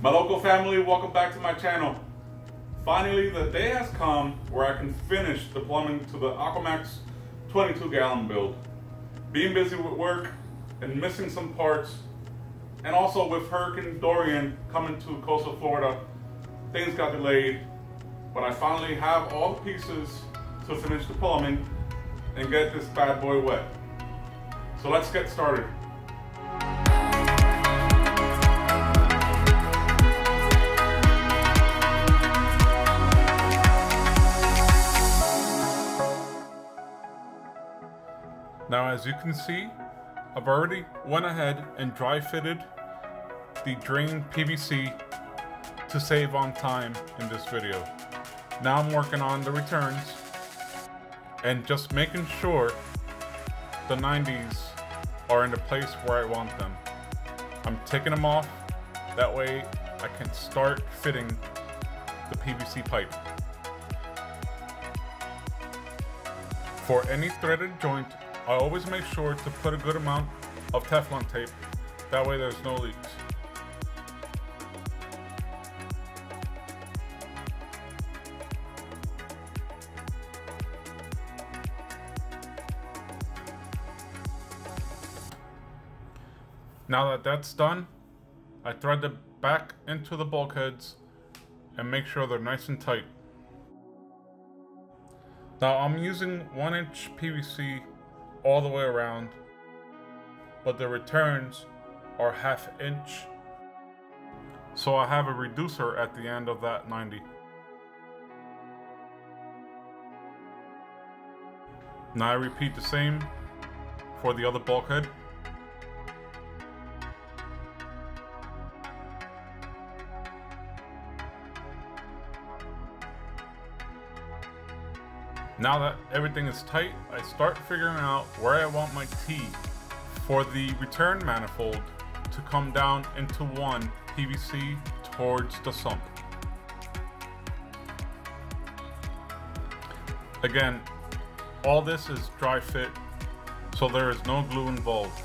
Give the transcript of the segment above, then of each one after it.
My local family, welcome back to my channel. Finally, the day has come where I can finish the plumbing to the Aquamaxx 22-gallon build. Being busy with work and missing some parts, and also with Hurricane Dorian coming to coastal Florida, things got delayed, but I finally have all the pieces to finish the plumbing and get this bad boy wet. So let's get started. Now, as you can see, I've already went ahead and dry fitted the drain PVC to save on time in this video. Now I'm working on the returns and just making sure the 90s are in the place where I want them. I'm taking them off, that way I can start fitting the PVC pipe. For any threaded joint, I always make sure to put a good amount of Teflon tape, that way there's no leaks. Now that that's done, I thread them back into the bulkheads and make sure they're nice and tight. Now I'm using 1-inch PVC all the way around, but the returns are 1/2 inch. So I have a reducer at the end of that 90. Now I repeat the same for the other bulkhead. Now that everything is tight, I start figuring out where I want my T for the return manifold to come down into one PVC towards the sump. Again, all this is dry fit, so there is no glue involved.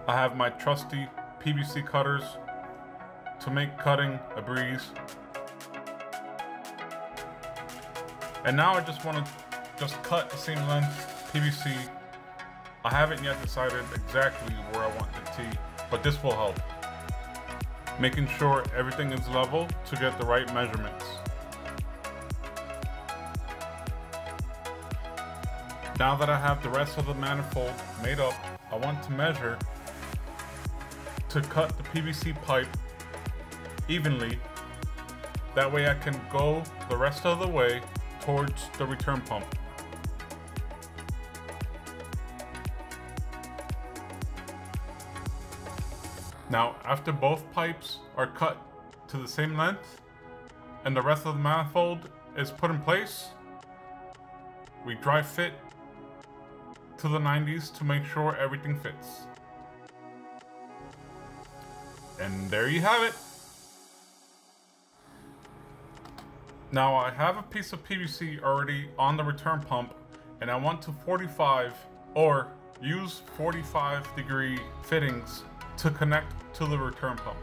I have my trusty PVC cutters to make cutting a breeze. And now I just want to cut the same length PVC. I haven't yet decided exactly where I want the T, but this will help. Making sure everything is level to get the right measurements. Now that I have the rest of the manifold made up, I want to measure to cut the PVC pipe evenly. That way I can go the rest of the way towards the return pump. Now, after both pipes are cut to the same length and the rest of the manifold is put in place, we dry fit to the 90s to make sure everything fits. And there you have it. Now I have a piece of PVC already on the return pump, and I want to 45 or use 45-degree fittings to connect to the return pump.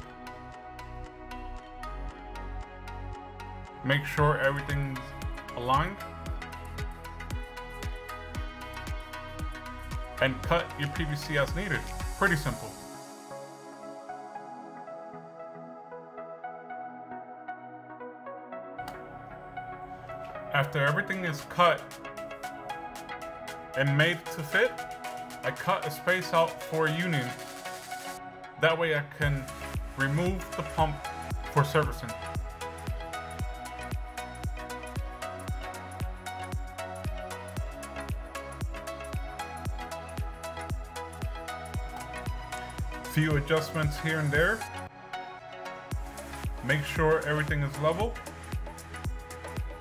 Make sure everything's aligned and cut your PVC as needed. Pretty simple. After everything is cut and made to fit, I cut a space out for a union. That way I can remove the pump for servicing. Few adjustments here and there. Make sure everything is level.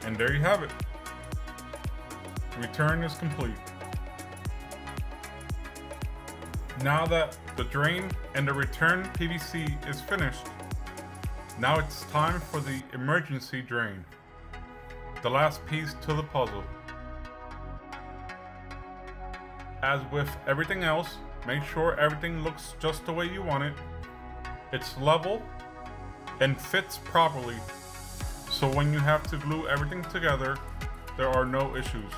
And there you have it. Return is complete. Now that the drain and the return PVC is finished, now it's time for the emergency drain, the last piece to the puzzle. As with everything else, make sure everything looks just the way you want it. It's level and fits properly, so when you have to glue everything together, there are no issues.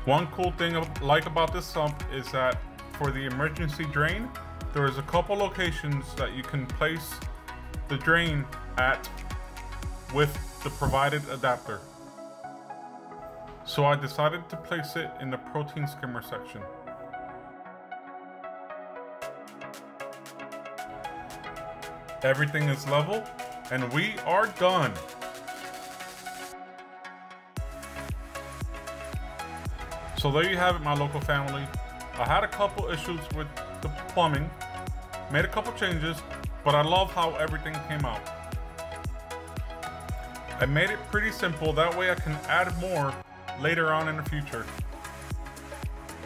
One cool thing I like about this sump is that for the emergency drain, there is a couple locations that you can place the drain at with the provided adapter. So I decided to place it in the protein skimmer section. Everything is level and we are done. So there you have it, my Loco family. I had a couple issues with the plumbing, made a couple changes, but I love how everything came out. I made it pretty simple, that way I can add more later on in the future.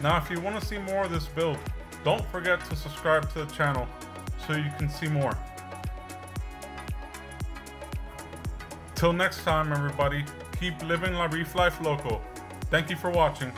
Now if you want to see more of this build, don't forget to subscribe to the channel so you can see more. Till next time everybody, keep living La Reef Life Loco. Thank you for watching.